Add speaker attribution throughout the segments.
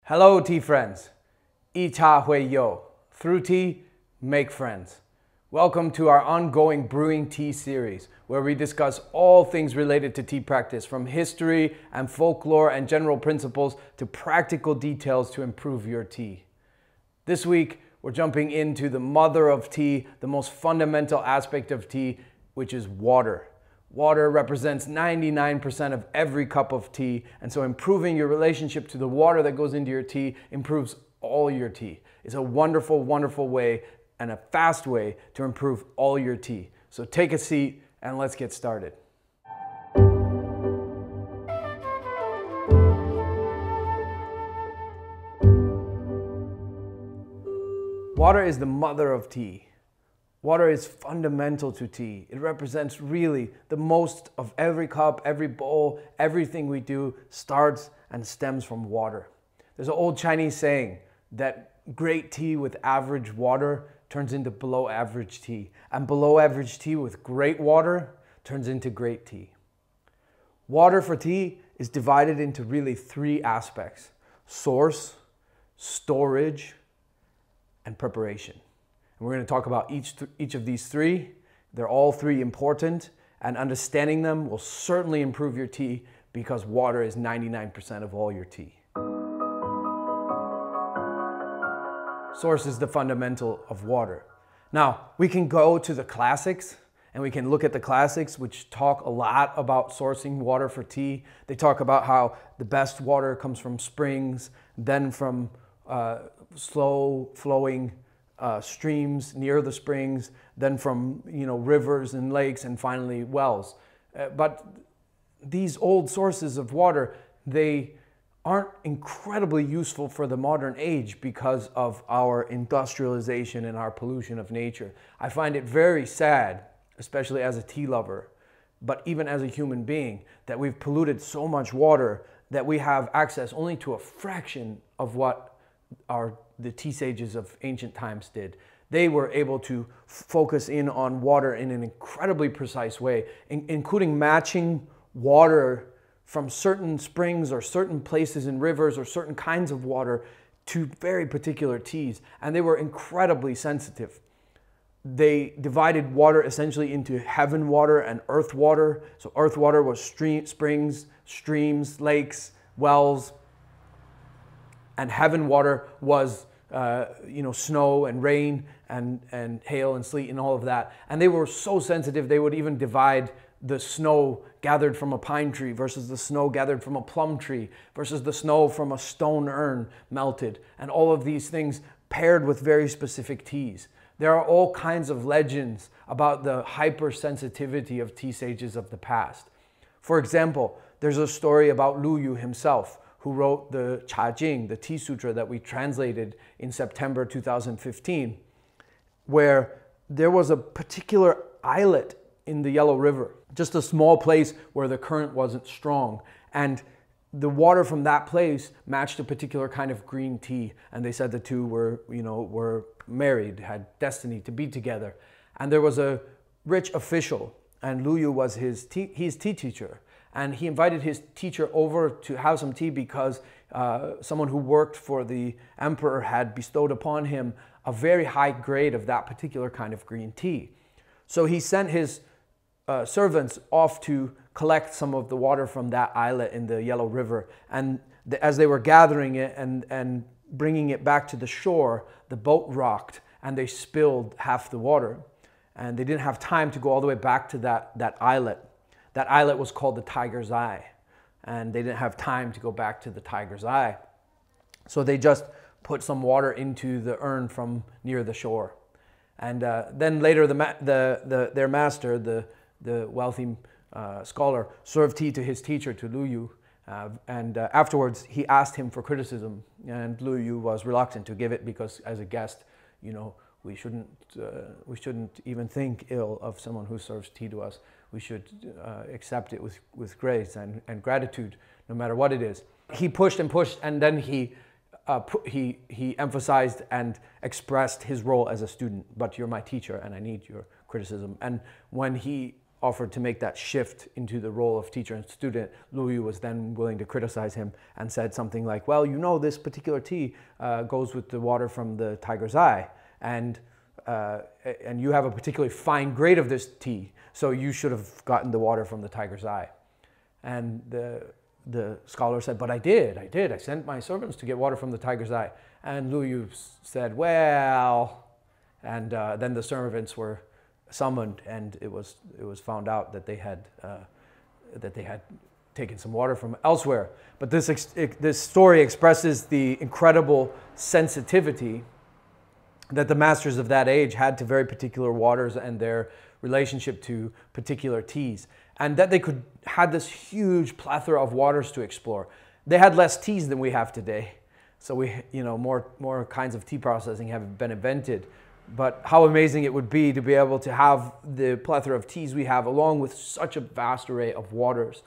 Speaker 1: Hello, tea friends. 一茶会友. Through tea, make friends. Welcome to our ongoing Brewing Tea series, where we discuss all things related to tea practice, from history and folklore and general principles to practical details to improve your tea. This week, we're jumping into the mother of tea, the most fundamental aspect of tea, which is water. Water represents 99% of every cup of tea, and so improving your relationship to the water that goes into your tea improves all your tea. It's a wonderful, wonderful way and a fast way to improve all your tea. So take a seat and let's get started. Water is the mother of tea. Water is fundamental to tea. It represents really the most of every cup, every bowl, everything we do starts and stems from water. There's an old Chinese saying that great tea with average water turns into below average tea, and below average tea with great water turns into great tea. Water for tea is divided into really three aspects: source, storage, and preparation. And we're going to talk about each of these three. They're all three important, and understanding them will certainly improve your tea because water is 99% of all your tea. Source is the fundamental of water. Now, we can go to the classics and we can look at the classics, which talk a lot about sourcing water for tea. They talk about how the best water comes from springs, then from slow flowing streams near the springs, then from rivers and lakes, and finally wells. But these old sources of water, they aren't incredibly useful for the modern age because of our industrialization and our pollution of nature. I find it very sad, especially as a tea lover, but even as a human being, that we've polluted so much water that we have access only to a fraction of what the tea sages of ancient times did. They were able to focus in on water in an incredibly precise way, including matching water from certain springs or certain places in rivers or certain kinds of water to very particular teas. And they were incredibly sensitive. They divided water essentially into heaven water and earth water. So earth water was springs, streams, lakes, wells, and heaven water was snow and rain and hail and sleet and all of that. And they were so sensitive, they would even divide the snow gathered from a pine tree versus the snow gathered from a plum tree versus the snow from a stone urn melted, and all of these things paired with very specific teas. There are all kinds of legends about the hypersensitivity of tea sages of the past. For example, there's a story about Lu Yu himself, who wrote the Cha Jing, the Tea Sutra that we translated in September 2015, where there was a particular islet in the Yellow River, just a small place where the current wasn't strong. And the water from that place matched a particular kind of green tea. And they said the two were married, had destiny to be together. And there was a rich official, and Lu Yu was his tea teacher. And he invited his teacher over to have some tea because someone who worked for the emperor had bestowed upon him a very high grade of that particular kind of green tea. So he sent his servants off to collect some of the water from that islet in the Yellow River. And as they were gathering it and bringing it back to the shore, the boat rocked and they spilled half the water. And they didn't have time to go all the way back to that islet. That islet was called the Tiger's Eye, and they didn't have time to go back to the Tiger's Eye. So they just put some water into the urn from near the shore. And then later their master, the wealthy scholar, served tea to his teacher, to Lu Yu. And afterwards, he asked him for criticism, and Lu Yu was reluctant to give it because as a guest, we shouldn't even think ill of someone who serves tea to us. We should accept it with grace and gratitude, no matter what it is. He pushed and pushed, and then he emphasized and expressed his role as a student. But you're my teacher, and I need your criticism. And when he offered to make that shift into the role of teacher and student, Louis was then willing to criticize him and said something like, well, you know, this particular tea goes with the water from the tiger's eye, and you have a particularly fine grade of this tea, so you should have gotten the water from the tiger's eye. And the scholar said, but I did. I sent my servants to get water from the tiger's eye. And Louis said, well, and then the servants were summoned, and it was found out that they had taken some water from elsewhere. But this story expresses the incredible sensitivity that the masters of that age had to very particular waters and their relationship to particular teas, and that they had this huge plethora of waters to explore. They had less teas than we have today, so more kinds of tea processing have been invented. But how amazing it would be to be able to have the plethora of teas we have, along with such a vast array of waters.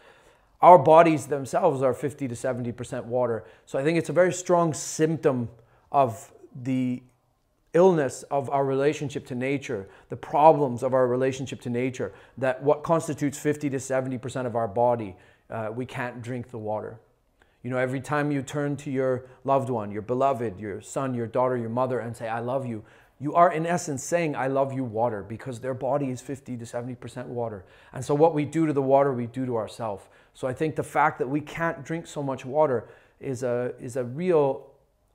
Speaker 1: Our bodies themselves are 50 to 70% water, so I think it's a very strong symptom of the illness of our relationship to nature, the problems of our relationship to nature, that what constitutes 50 to 70% of our body, we can't drink the water. You know, every time you turn to your loved one, your beloved, your son, your daughter, your mother, and say, I love you, you are in essence saying, I love you, water, because their body is 50 to 70% water. And so what we do to the water, we do to ourselves. So I think the fact that we can't drink so much water is a real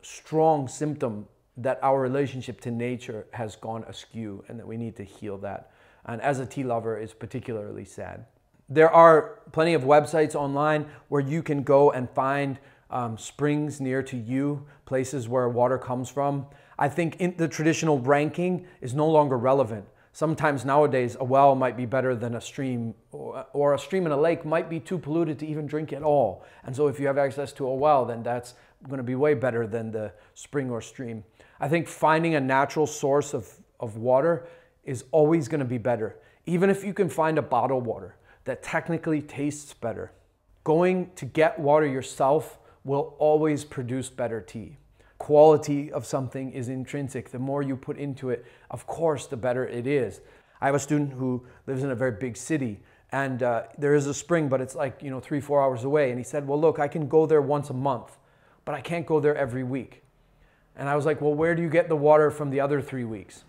Speaker 1: strong symptom that our relationship to nature has gone askew, and that we need to heal that. And as a tea lover, it's particularly sad. There are plenty of websites online where you can go and find springs near to you, places where water comes from. I think the traditional ranking is no longer relevant. Sometimes nowadays a well might be better than a stream, or a stream and a lake might be too polluted to even drink at all. And so if you have access to a well, then that's going to be way better than the spring or stream. I think finding a natural source of water is always going to be better. Even if you can find a bottled water that technically tastes better, going to get water yourself will always produce better tea. Quality of something is intrinsic. The more you put into it, of course, the better it is. I have a student who lives in a very big city, and there is a spring, but it's like 3-4 hours away. And he said, well, look, I can go there once a month, but I can't go there every week. And I was like, well, where do you get the water from the other 3 weeks?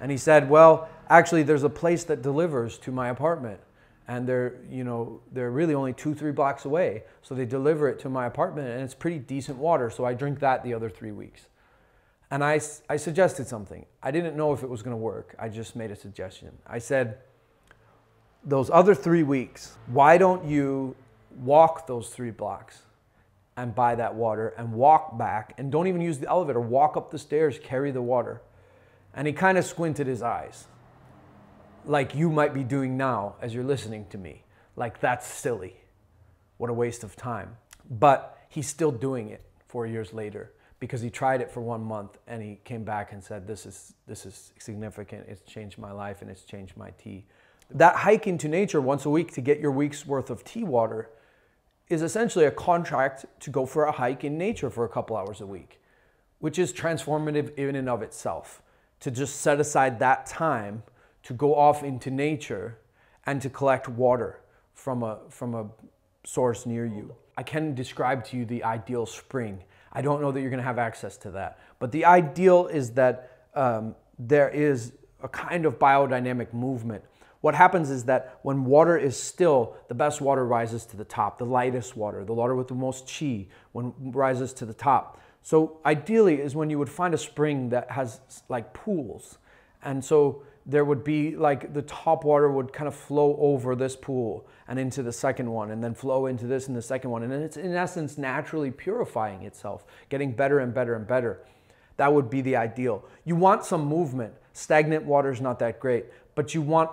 Speaker 1: And he said, well, actually, there's a place that delivers to my apartment. And they're really only 2-3 blocks away. So they deliver it to my apartment, and it's pretty decent water. So I drink that the other 3 weeks. And I suggested something. I didn't know if it was going to work. I just made a suggestion. I said, those other 3 weeks, why don't you walk those 3 blocks and buy that water and walk back, and don't even use the elevator, walk up the stairs, carry the water. And he kind of squinted his eyes, like you might be doing now as you're listening to me. Like, that's silly. What a waste of time. But he's still doing it 4 years later, because he tried it for 1 month and he came back and said, this is significant. It's changed my life and it's changed my tea. That hike into nature once a week to get your week's worth of tea water is essentially a contract to go for a hike in nature for a couple hours a week, which is transformative in and of itself. To just set aside that time to go off into nature and to collect water from a source near you. I can describe to you the ideal spring. I don't know that you're going to have access to that, but the ideal is that there is a kind of biodynamic movement. What happens is that when water is still, the best water rises to the top, the lightest water, the water with the most chi, rises to the top. So ideally is when you would find a spring that has like pools. And so there would be like the top water would kind of flow over this pool and into the second one, and then flow into this and the second one. And then it's in essence naturally purifying itself, getting better and better and better. That would be the ideal. You want some movement. Stagnant water is not that great, but you want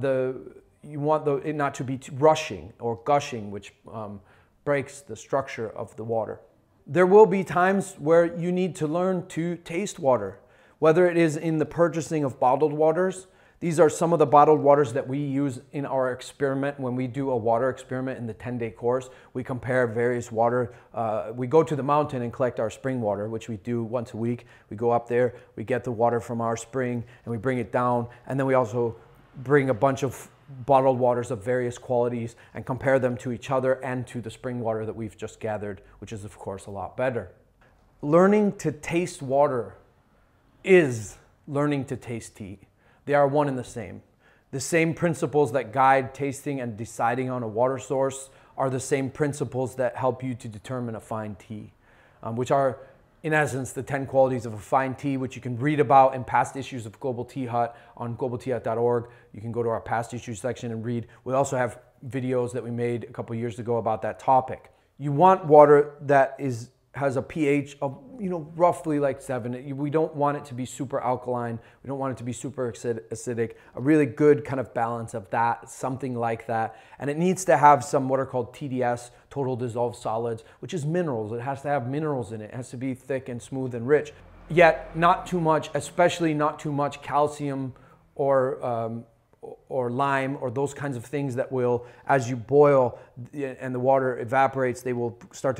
Speaker 1: it not to be rushing or gushing, which breaks the structure of the water. There will be times where you need to learn to taste water, whether it is in the purchasing of bottled waters. These are some of the bottled waters that we use in our experiment. When we do a water experiment in the 10-day course, we compare various water. We go to the mountain and collect our spring water, which we do once a week. We go up there, we get the water from our spring, and we bring it down. And then we also bring a bunch of bottled waters of various qualities and compare them to each other and to the spring water that we've just gathered, which is of course a lot better. Learning to taste water is learning to taste tea. They are one and the same. The same principles that guide tasting and deciding on a water source are the same principles that help you to determine a fine tea, which are in essence the 10 qualities of a fine tea, which you can read about in past issues of Global Tea Hut on globalteahut.org. You can go to our past issues section and read. We also have videos that we made a couple years ago about that topic. You want water that has a pH of, roughly like 7. We don't want it to be super alkaline. We don't want it to be super acidic. A really good kind of balance of that, something like that. And it needs to have some what are called TDS, total dissolved solids, which is minerals. It has to have minerals in it. It has to be thick and smooth and rich. Yet not too much, especially not too much calcium or lime or those kinds of things that will, as you boil and the water evaporates, they will start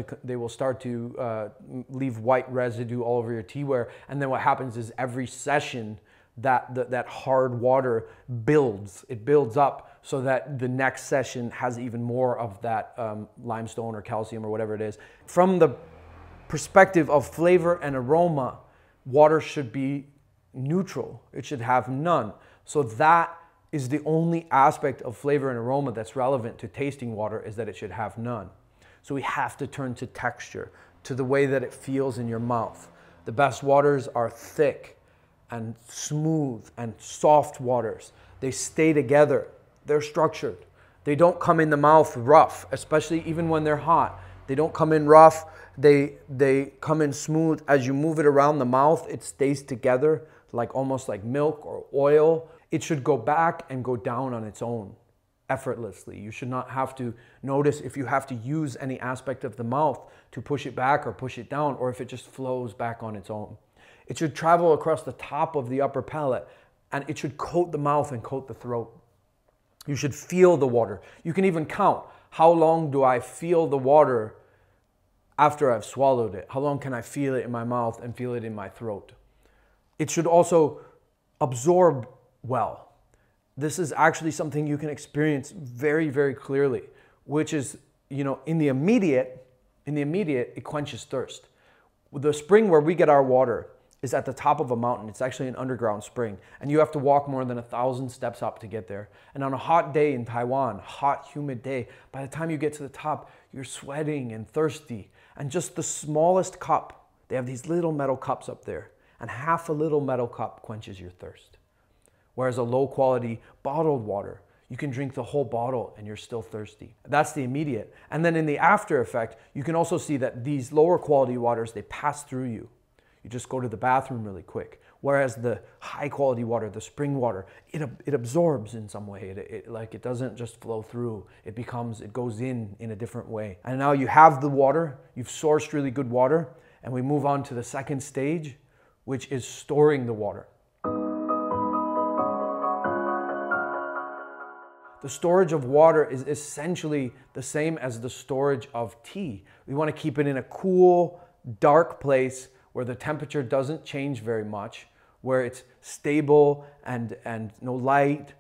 Speaker 1: to leave white residue all over your teaware. And then what happens is every session that hard water builds. It builds up so that the next session has even more of that limestone or calcium or whatever it is. From the perspective of flavor and aroma, water should be neutral. It should have none. So that is the only aspect of flavor and aroma that's relevant to tasting water, is that it should have none. So we have to turn to texture, to the way that it feels in your mouth. The best waters are thick and smooth and soft waters. They stay together. They're structured. They don't come in the mouth rough, especially even when they're hot. They don't come in rough. They come in smooth. As you move it around the mouth, it stays together, like almost like milk or oil. It should go back and go down on its own, effortlessly. You should not have to notice if you have to use any aspect of the mouth to push it back or push it down, or if it just flows back on its own. It should travel across the top of the upper palate, and it should coat the mouth and coat the throat. You should feel the water. You can even count, how long do I feel the water after I've swallowed it? How long can I feel it in my mouth and feel it in my throat? It should also absorb well. This is actually something you can experience very, very clearly, which is, in the immediate, it quenches thirst. The spring where we get our water is at the top of a mountain. It's actually an underground spring, and you have to walk more than 1,000 steps up to get there. And on a hot day in Taiwan, hot, humid day, by the time you get to the top, you're sweating and thirsty. And just the smallest cup, they have these little metal cups up there, and half a little metal cup quenches your thirst. Whereas a low quality bottled water, you can drink the whole bottle and you're still thirsty. That's the immediate. And then in the after effect, you can also see that these lower quality waters, they pass through you. You just go to the bathroom really quick. Whereas the high quality water, the spring water, it absorbs in some way. It doesn't just flow through. It goes in a different way. And now you have the water, you've sourced really good water, and we move on to the second stage, which is storing the water. The storage of water is essentially the same as the storage of tea. We want to keep it in a cool, dark place where the temperature doesn't change very much, where it's stable and no light,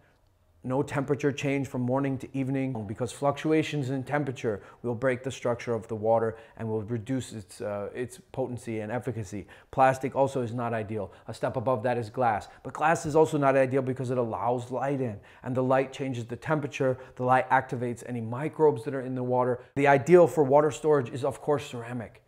Speaker 1: no temperature change from morning to evening, because fluctuations in temperature will break the structure of the water and will reduce its potency and efficacy. Plastic also is not ideal. A step above that is glass. But glass is also not ideal because it allows light in, and the light changes the temperature. The light activates any microbes that are in the water. The ideal for water storage is, of course, ceramic,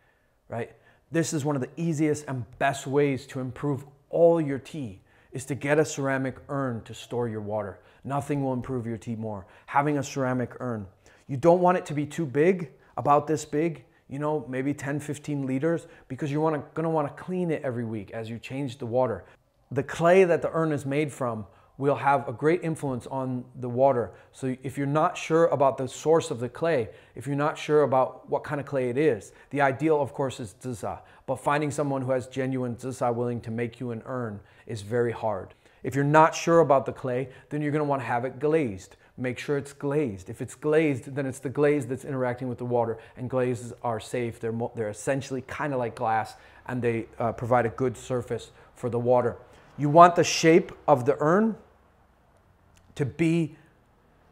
Speaker 1: right? This is one of the easiest and best ways to improve all your tea, is to get a ceramic urn to store your water. Nothing will improve your tea more. Having a ceramic urn. You don't want it to be too big, about this big, maybe 10, 15 liters, because you're gonna want to clean it every week as you change the water. The clay that the urn is made from will have a great influence on the water. So if you're not sure about the source of the clay, if you're not sure about what kind of clay it is, the ideal, of course, is zisa. But finding someone who has genuine zisa willing to make you an urn is very hard. If you're not sure about the clay, then you're going to want to have it glazed. Make sure it's glazed. If it's glazed, then it's the glaze that's interacting with the water, and glazes are safe. They're essentially kind of like glass, and they provide a good surface for the water. You want the shape of the urn to be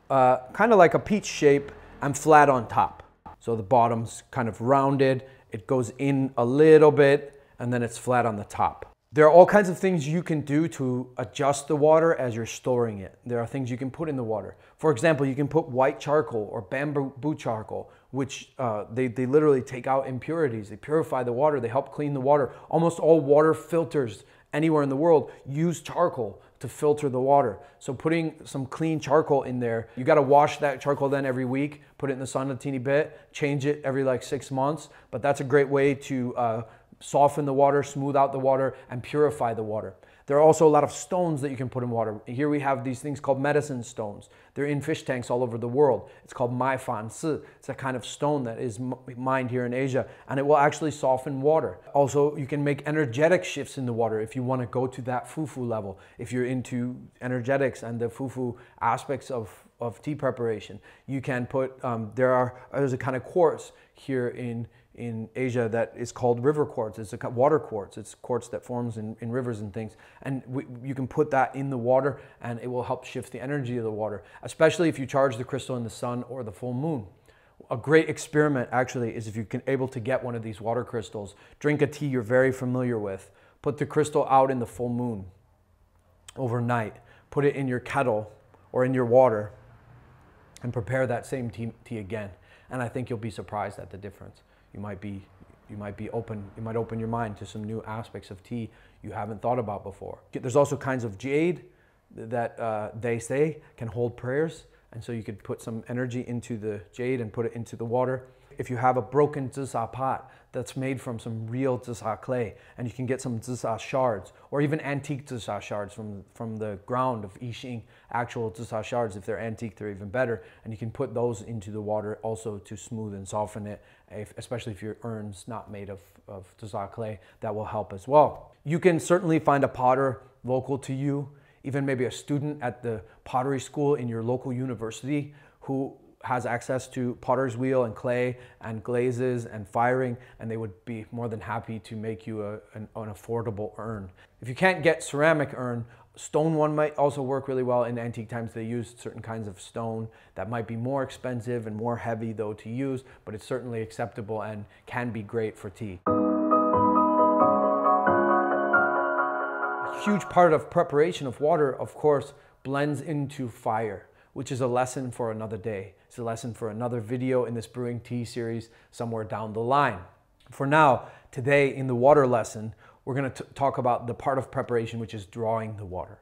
Speaker 1: kind of like a peach shape and flat on top. So the bottom's kind of rounded, it goes in a little bit, and then it's flat on the top. There are all kinds of things you can do to adjust the water as you're storing it. There are things you can put in the water. For example, you can put white charcoal or bamboo charcoal, which they literally take out impurities. They purify the water, they help clean the water. Almost all water filters anywhere in the world use charcoal to filter the water. So putting some clean charcoal in there, you gotta wash that charcoal then every week, put it in the sun a teeny bit, change it every like 6 months, but that's a great way to soften the water, smooth out the water, and purify the water. There are also a lot of stones that you can put in water. Here we have these things called medicine stones. They're in fish tanks all over the world. It's called mai fan si. It's a kind of stone that is mined here in Asia, and it will actually soften water. Also, you can make energetic shifts in the water if you want to go to that fufu level. If you're into energetics and the fufu aspects of tea preparation, you can put, there's a kind of quartz here in Asia that is called river quartz. It's a water quartz. It's quartz that forms in rivers and things. And you can put that in the water and it will help shift the energy of the water, especially if you charge the crystal in the sun or the full moon. A great experiment actually is if you can able to get one of these water crystals, drink a tea you're very familiar with, put the crystal out in the full moon overnight, put it in your kettle or in your water and prepare that same tea again. And I think you'll be surprised at the difference. You might open your mind to some new aspects of tea you haven't thought about before. There's also kinds of jade that they say can hold prayers, and so you could put some energy into the jade and put it into the water. If you have a broken zisa pot that's made from some real zisa clay, and you can get some zisa shards, or even antique zisa shards from the ground of Yixing, actual zisa shards, if they're antique, they're even better, and you can put those into the water also to smooth and soften it, especially if your urn's not made of zisa clay, that will help as well. You can certainly find a potter local to you, even maybe a student at the pottery school in your local university who has access to potter's wheel and clay and glazes and firing, and they would be more than happy to make you an affordable urn. If you can't get ceramic urn, stone one might also work really well. In antique times they used certain kinds of stone that might be more expensive and more heavy though to use, but it's certainly acceptable and can be great for tea. A huge part of preparation of water, of course, blends into fire, which is a lesson for another day. It's a lesson for another video in this Brewing Tea series somewhere down the line. For now, today in the water lesson, we're going to talk about the part of preparation which is drawing the water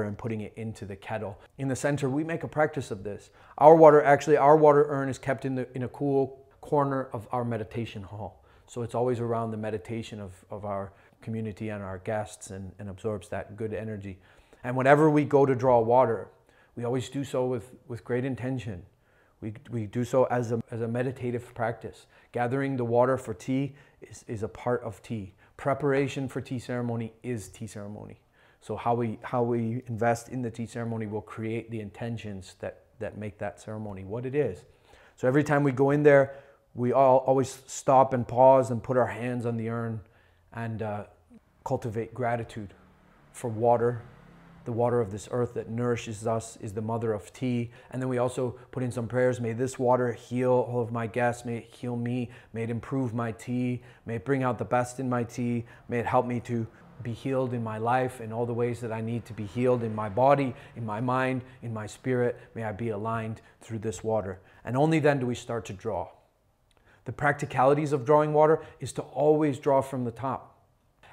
Speaker 1: and putting it into the kettle. In the center, we make a practice of this. Our water urn is kept in a cool corner of our meditation hall. So it's always around the meditation of our community and our guests and absorbs that good energy. And whenever we go to draw water, we always do so with great intention. We do so as a meditative practice. Gathering the water for tea is a part of tea. Preparation for tea ceremony is tea ceremony. So how we invest in the tea ceremony will create the intentions that make that ceremony what it is. So every time we go in there, we always stop and pause and put our hands on the urn and cultivate gratitude for water. The water of this earth that nourishes us is the mother of tea. And then we also put in some prayers. May this water heal all of my guests. May it heal me. May it improve my tea. May it bring out the best in my tea. May it help me to be healed in my life in all the ways that I need to be healed in my body, in my mind, in my spirit. May I be aligned through this water. And only then do we start to draw. The practicalities of drawing water is to always draw from the top.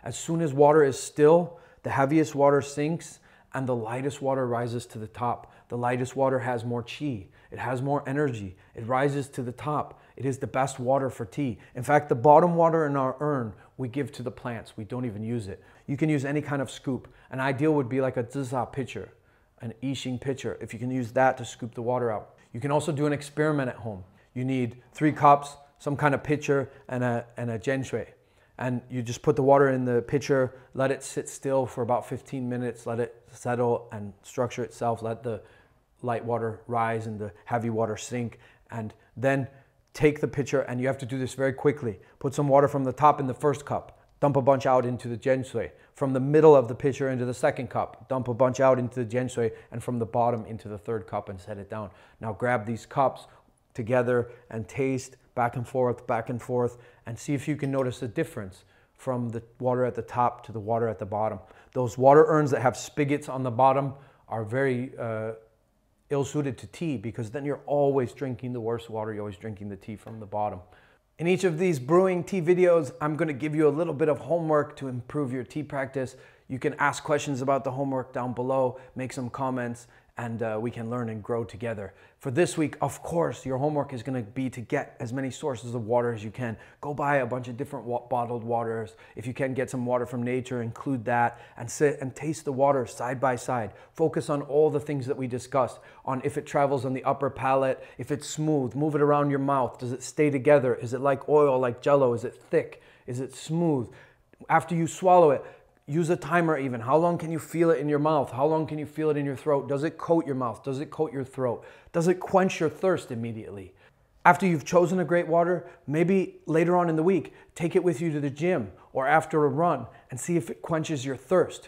Speaker 1: As soon as water is still, the heaviest water sinks and the lightest water rises to the top. The lightest water has more qi. It has more energy. It rises to the top. It is the best water for tea. In fact, the bottom water in our urn, we give to the plants. We don't even use it. You can use any kind of scoop. An ideal would be like a zisa pitcher, an Yixing pitcher, if you can use that to scoop the water out. You can also do an experiment at home. You need 3 cups, some kind of pitcher, and a genshui. And you just put the water in the pitcher, let it sit still for about 15 minutes, let it settle and structure itself, let the light water rise and the heavy water sink, and then take the pitcher, and you have to do this very quickly. Put some water from the top in the first cup, dump a bunch out into the gensui. From the middle of the pitcher into the second cup, dump a bunch out into the gensui, and from the bottom into the third cup and set it down. Now grab these cups together and taste back and forth, and see if you can notice a difference from the water at the top to the water at the bottom. Those water urns that have spigots on the bottom are very ill-suited to tea, because then you're always drinking the worst water. You're always drinking the tea from the bottom. In each of these brewing tea videos, I'm going to give you a little bit of homework to improve your tea practice. You can ask questions about the homework down below, make some comments, and we can learn and grow together. For this week, of course, your homework is going to be to get as many sources of water as you can. Go buy a bunch of different bottled waters. If you can get some water from nature, include that, and sit and taste the water side by side. Focus on all the things that we discussed, on if it travels on the upper palate, if it's smooth, move it around your mouth. Does it stay together? Is it like oil, like jello? Is it thick? Is it smooth? After you swallow it, use a timer even. How long can you feel it in your mouth? How long can you feel it in your throat? Does it coat your mouth? Does it coat your throat? Does it quench your thirst immediately? After you've chosen a great water, maybe later on in the week, take it with you to the gym or after a run and see if it quenches your thirst.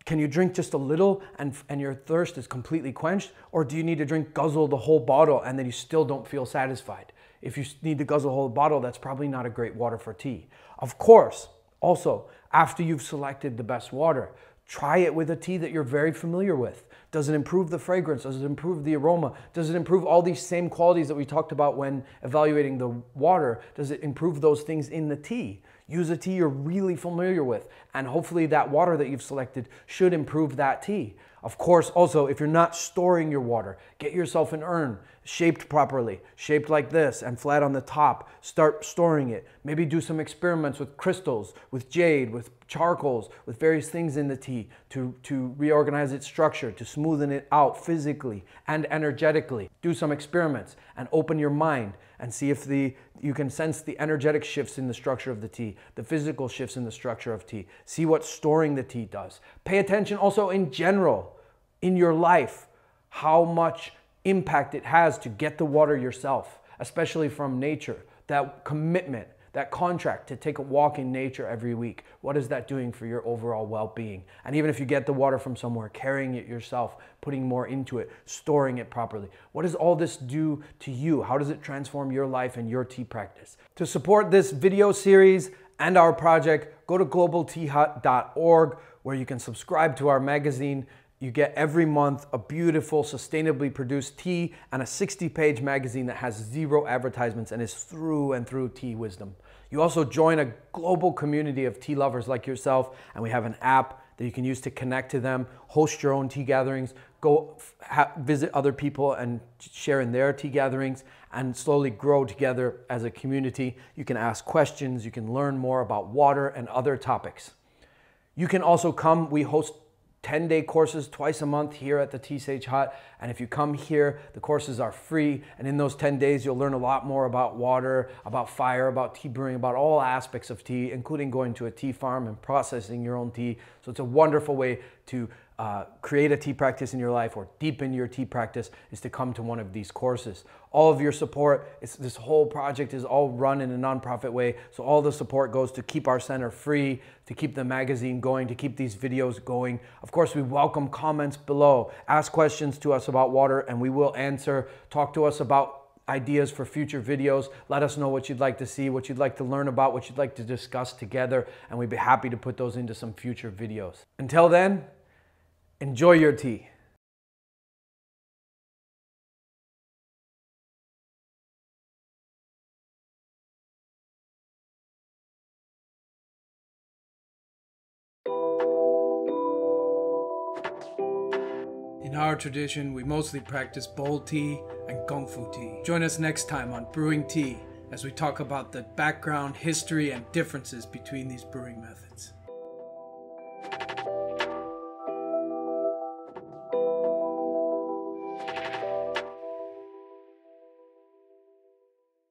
Speaker 1: Can you drink just a little and your thirst is completely quenched? Or do you need to guzzle the whole bottle and then you still don't feel satisfied? If you need to guzzle the whole bottle, that's probably not a great water for tea. Of course, also, after you've selected the best water, try it with a tea that you're very familiar with. Does it improve the fragrance? Does it improve the aroma? Does it improve all these same qualities that we talked about when evaluating the water? Does it improve those things in the tea? Use a tea you're really familiar with, and hopefully that water that you've selected should improve that tea. Of course, also, if you're not storing your water, get yourself an urn shaped properly, shaped like this and flat on the top. Start storing it. Maybe do some experiments with crystals, with jade, with charcoals, with various things in the tea to reorganize its structure, to smoothen it out physically and energetically. Do some experiments and open your mind and see if you can sense the energetic shifts in the structure of the tea, the physical shifts in the structure of tea. See what storing the tea does. Pay attention also in general, in your life, how much impact it has to get the water yourself, especially from nature. That commitment, that contract to take a walk in nature every week. What is that doing for your overall well-being? And even if you get the water from somewhere, carrying it yourself, putting more into it, storing it properly. What does all this do to you? How does it transform your life and your tea practice? To support this video series and our project, go to globalteahut.org, where you can subscribe to our magazine. You get every month a beautiful, sustainably produced tea and a 60-page magazine that has 0 advertisements and is through and through tea wisdom. You also join a global community of tea lovers like yourself, and we have an app that you can use to connect to them, host your own tea gatherings, go visit other people and share in their tea gatherings, and slowly grow together as a community. You can ask questions, you can learn more about water and other topics. You can also come, we host 10-day courses twice a month here at the Tea Sage Hut. And if you come here, the courses are free. And in those 10 days, you'll learn a lot more about water, about fire, about tea brewing, about all aspects of tea, including going to a tea farm and processing your own tea. So it's a wonderful way to create a tea practice in your life or deepen your tea practice, is to come to one of these courses. All of your support, this whole project is all run in a nonprofit way, so all the support goes to keep our center free, to keep the magazine going, to keep these videos going. Of course, we welcome comments below. Ask questions to us about water and we will answer. Talk to us about ideas for future videos. Let us know what you'd like to see, what you'd like to learn about, what you'd like to discuss together, and we'd be happy to put those into some future videos. Until then, enjoy your tea. In our tradition, we mostly practice bowl tea and kung fu tea. Join us next time on Brewing Tea as we talk about the background, history, and differences between these brewing methods.